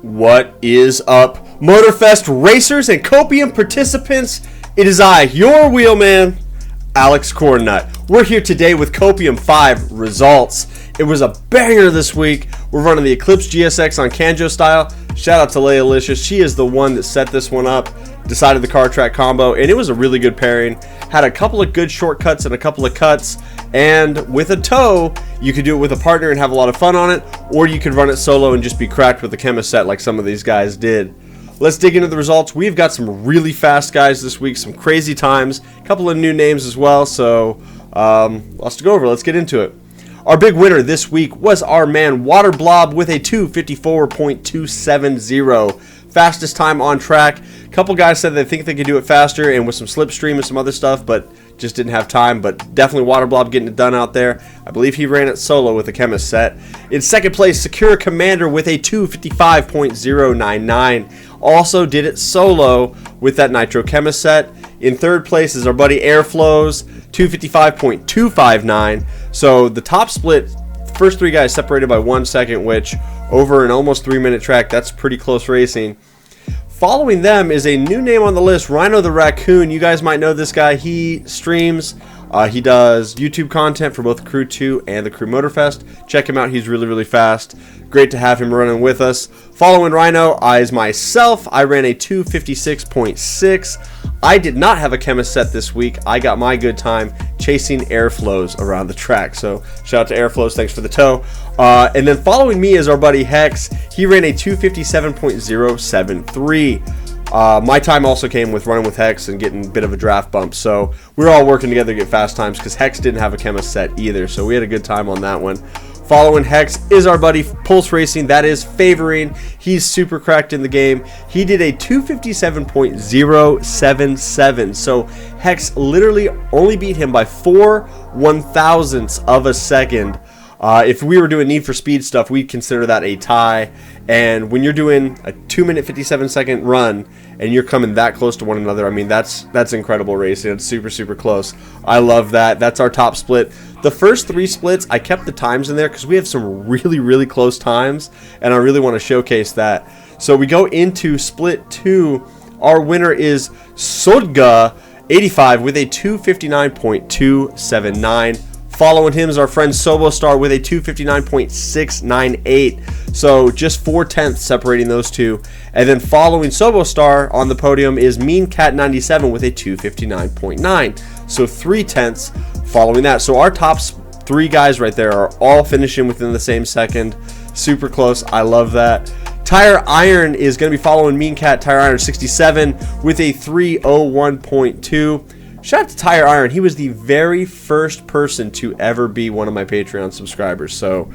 What is up, Motorfest racers and Copium participants? It is I, your wheelman, AlexCornnut. We're here today with Copium 5 results. It was a banger this week. We're running the Eclipse GSX on Kanjo style. Shout out to LEXX. She is the one that set this one up, decided the car track combo, and it was a really good pairing. Had a couple of good shortcuts and a couple of cuts, and with a tow, you could do it with a partner and have a lot of fun on it, or you could run it solo and just be cracked with the chemist set like some of these guys did. Let's dig into the results. We've got some really fast guys this week, some crazy times, a couple of new names as well, so lots to go over. Let's get into it. Our big winner this week was our man Water Blob with a 2:54.270. Fastest time on track. A couple guys said they think they could do it faster and with some slipstream and some other stuff, but just didn't have time. But definitely Water Blob getting it done out there. I believe he ran it solo with a chemist set. In second place, Secure Commander with a 2:55.099. Also did it solo with that Nitro chemist set. In third place is our buddy Airflows, 2:55.259. So the top split, first three guys separated by 1 second, which over an almost 3-minute track, that's pretty close racing. Following them is a new name on the list, Rhino the Raccoon. You guys might know this guy. He streams. He does YouTube content for both Crew 2 and the Crew Motorfest. Check him out. He's really, really fast. Great to have him running with us. Following Rhino is myself. I ran a 2:56.6. I did not have a chemist set this week. I got my good time chasing Airflows around the track. So shout out to Airflows. Thanks for the tow. And then following me is our buddy Hex. He ran a 2:57.073. My time also came with running with Hex and getting a bit of a draft bump. So we're all working together to get fast times because Hex didn't have a chemist set either. So we had a good time on that one. Following Hex is our buddy Pulse Racing. That is favoring. He's super cracked in the game. He did a 2:57.077. So Hex literally only beat him by 4/1000ths of a second. If we were doing Need for Speed stuff, we'd consider that a tie. And when you're doing a 2-minute 57-second run and you're coming that close to one another, I mean, that's incredible racing. It's super, super close. I love that. That's our top split. The first 3 splits, I kept the times in there because we have some really, really close times, and I really want to showcase that. So we go into split 2. Our winner is Sodga85 with a 2:59.279. Following him is our friend Sobostar with a 2:59.698. So just 4/10 separating those two. And then following Sobostar on the podium is MeanCat97 with a 2:59.9. So 3/10 following that. So our top 3 guys right there are all finishing within the same second. Super close. I love that. Tire Iron is going to be following MeanCat Tire Iron 67 with a 3:01.2. Shout out to Tire Iron. He was the very first person to ever be one of my Patreon subscribers. So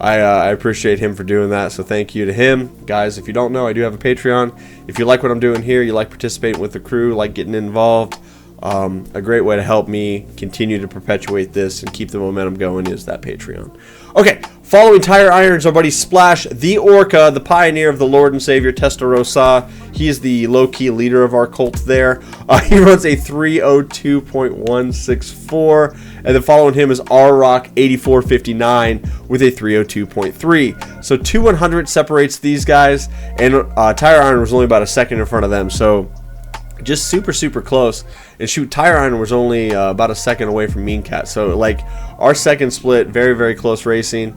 I appreciate him for doing that. So thank you to him. Guys, if you don't know, I do have a Patreon. If you like what I'm doing here, you like participating with the crew, like getting involved, a great way to help me continue to perpetuate this and keep the momentum going is that Patreon. Okay, following Tire Irons, our buddy Splash, the Orca, the pioneer of the Lord and Savior Testarossa. He is the low-key leader of our cult there. He runs a 3:02.164, and then following him is R-Rock 8459 with a 3:02.3. So 2/100 separates these guys, and Tire Iron was only about a second in front of them. So just super, super close. And shoot, Tire Iron was only about a second away from MeanCat. So, like, our second split, very, very close racing.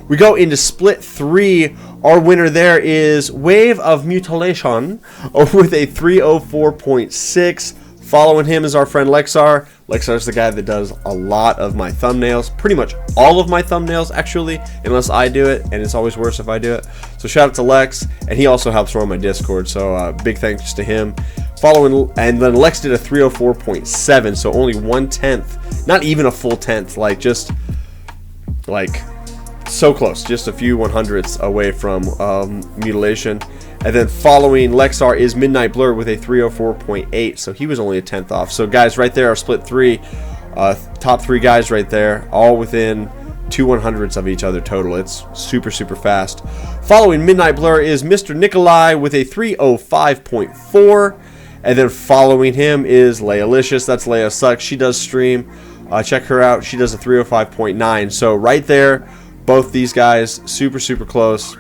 We go into split 3. Our winner there is Wave of Mutilation with a 3:04.6. Following him is our friend LEXX. LEXX is the guy that does a lot of my thumbnails. Pretty much all of my thumbnails, actually, unless I do it. And it's always worse if I do it. So shout out to LEXX. And he also helps run my Discord. So big thanks to him. Following, and then LEXX did a 3:04.7. So only 1/10. Not even a full tenth. Like, just, like, so close. Just a few 100ths away from Mutilation. And then following LEXX is Midnight Blur with a 3:04.8. So he was only a 10th off. So guys, right there are split 3. Top 3 guys right there, all within 2/100ths of each other total. It's super, super fast. Following Midnight Blur is Mr. Nikolai with a 3:05.4. And then following him is LEXX. That's Leia Sucks. She does stream. Check her out. She does a 3:05.9. So right there, both these guys, super, super close.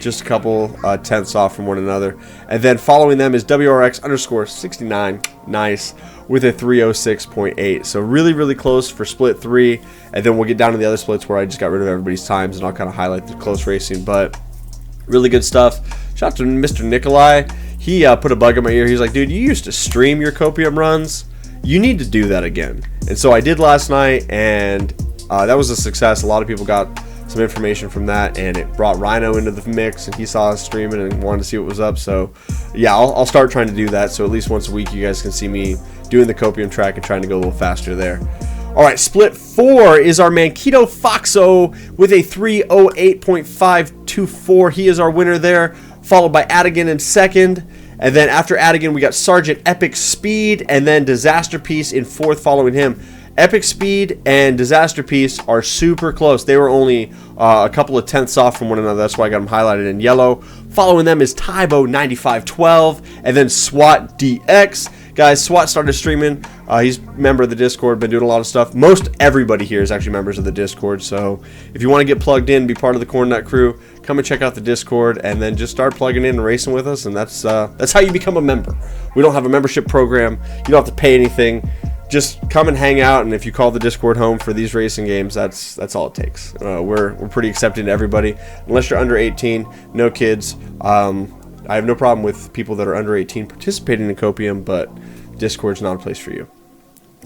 just a couple tenths off from one another. And then following them is WRX_69, nice, with a 306.8. So really, really close for split 3. And then we'll get down to the other splits where I just got rid of everybody's times, and I'll kind of highlight the close racing. But really good stuff. Shout out to Mr. Nikolai. He put a bug in my ear. He's like, dude, you used to stream your Copium runs. You need to do that again. And so I did last night, and that was a success. A lot of people got some information from that, and it brought Rhino into the mix, and he saw us streaming and wanted to see what was up. So yeah, I'll start trying to do that, so at least once a week you guys can see me doing the Copium track and trying to go a little faster there. All right, split 4 is our Manquito Foxo with a 308.524. He is our winner there, followed by Adigan in second. And then after Adigan, we got Sergeant Epic Speed, and then Disaster Piece in fourth following him. Epic Speed and Disaster Piece are super close. They were only a couple of tenths off from one another. That's why I got them highlighted in yellow. Following them is Tybo 9512, and then SWAT DX. Guys, SWAT started streaming. He's a member of the Discord, been doing a lot of stuff. Most everybody here is actually members of the Discord, so if you want to get plugged in, be part of the Cornnut crew, come and check out the Discord, and then just start plugging in and racing with us, and that's how you become a member. We don't have a membership program. You don't have to pay anything. Just come and hang out, and if you call the Discord home for these racing games, that's all it takes. We're pretty accepting to everybody, unless you're under 18, no kids. I have no problem with people that are under 18 participating in Copium, but Discord's not a place for you.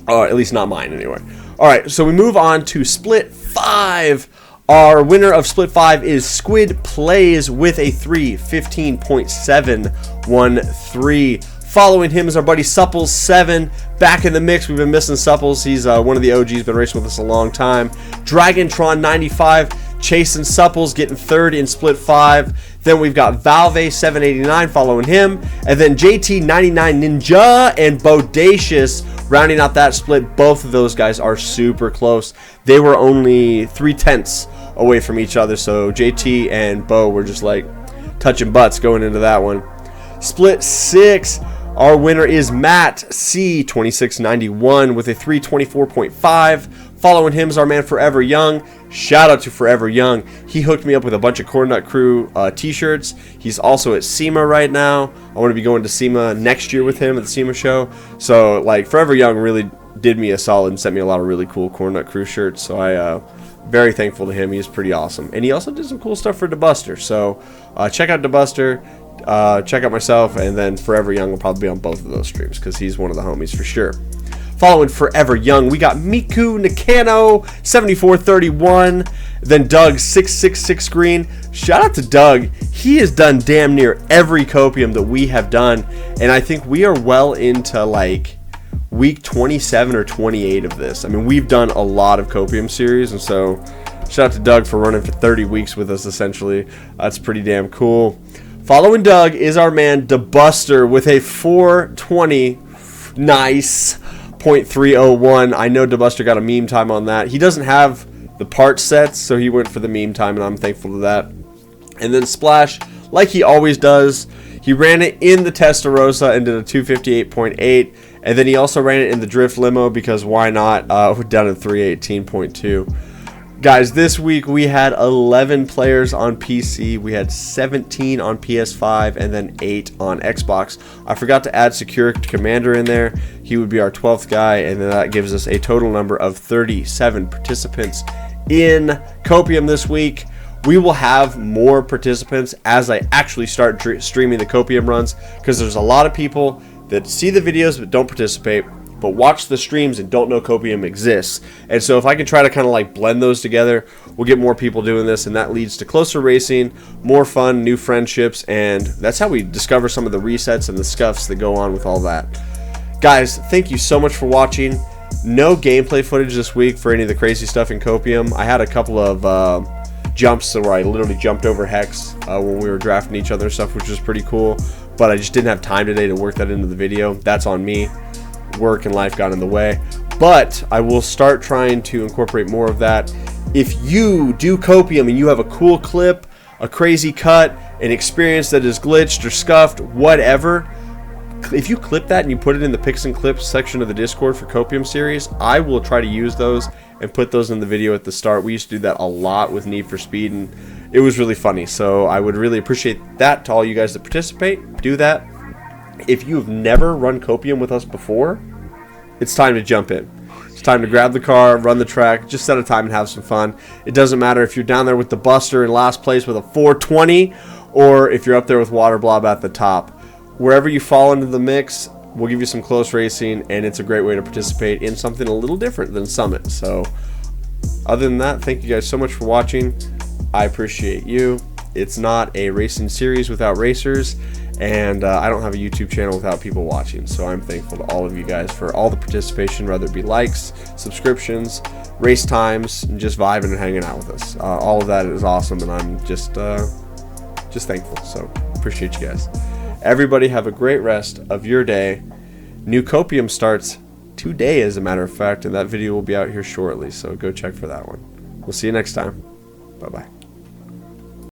At least not mine, anyway. All right, so we move on to Split 5. Our winner of Split 5 is Squid Plays with a 3:15.713. Following him is our buddy Supples7, back in the mix. We've been missing Supples. He's one of the OGs, been racing with us a long time. Dragontron95 chasing Supples, getting third in Split 5. Then we've got Valve789 following him. And then JT99 Ninja and Bodacious rounding out that split. Both of those guys are super close. They were only 3 tenths away from each other. So JT and Bo were just like touching butts going into that one. Split 6. Our winner is Matt C2691 with a 324.5. Following him is our man Forever Young. Shout out to Forever Young. He hooked me up with a bunch of Cornnut Crew t-shirts. He's also at SEMA right now. I want to be going to SEMA next year with him at the SEMA show. So like Forever Young really did me a solid and sent me a lot of really cool Cornnut Crew shirts. So I very thankful to him. He's pretty awesome. And he also did some cool stuff for DeBuster. So check out DeBuster. Check out myself, and then Forever Young will probably be on both of those streams because he's one of the homies for sure. Following Forever Young, we got Miku Nakano 7431, then Doug 666 Green. Shout out to Doug. He has done damn near every Copium that we have done, and I think we are well into like week 27 or 28 of this. I mean, we've done a lot of Copium series, and so shout out to Doug for running for 30 weeks with us essentially. That's pretty damn cool. Following Doug is our man DeBuster with a 420 nice .301. I know DeBuster got a meme time on that. He doesn't have the part sets, so he went for the meme time, and I'm thankful to that. And then Splash, like he always does, he ran it in the Testarossa and did a 258.8, and then he also ran it in the Drift Limo because why not? Down at 318.2. Guys, this week we had 11 players on PC, we had 17 on PS5, and then 8 on Xbox. I forgot to add Secure Commander in there. He would be our 12th guy, and then that gives us a total number of 37 participants in Copium this week. We will have more participants as I actually start streaming the Copium runs, because there's a lot of people that see the videos but don't participate, but watch the streams and don't know Copium exists. And so if I can try to kind of like blend those together, we'll get more people doing this, and that leads to closer racing, more fun, new friendships, and that's how we discover some of the resets and the scuffs that go on with all that. Guys, thank you so much for watching. No gameplay footage this week for any of the crazy stuff in Copium. I had a couple of jumps where I literally jumped over Hex when we were drafting each other and stuff, which was pretty cool, but I just didn't have time today to work that into the video. That's on me. Work and life got in the way, but I will start trying to incorporate more of that. If you do Copium and you have a cool clip, a crazy cut, an experience that is glitched or scuffed, whatever, if you clip that and you put it in the Picks and Clips section of the Discord for Copium series, I will try to use those and put those in the video at the start. We used to do that a lot with Need for Speed it was really funny. So I would really appreciate that to all you guys that participate. Do that. If you've never run Copium with us before, it's time to jump in. It's time to grab the car, run the track, just set a time and have some fun. It doesn't matter if you're down there with the Buster in last place with a 420, or if you're up there with Water Blob at the top. Wherever you fall into the mix, we'll give you some close racing, and it's a great way to participate in something a little different than Summit. So other than that, thank you guys so much for watching. I appreciate you. It's not a racing series without racers, and I don't have a YouTube channel without people watching. So I'm thankful to all of you guys for all the participation, whether it be likes, subscriptions, race times, and just vibing and hanging out with us. All of that is awesome, and I'm just thankful. So appreciate you guys. Everybody have a great rest of your day. New Copium starts today, as a matter of fact, and that video will be out here shortly. So go check for that one. We'll see you next time. Bye-bye.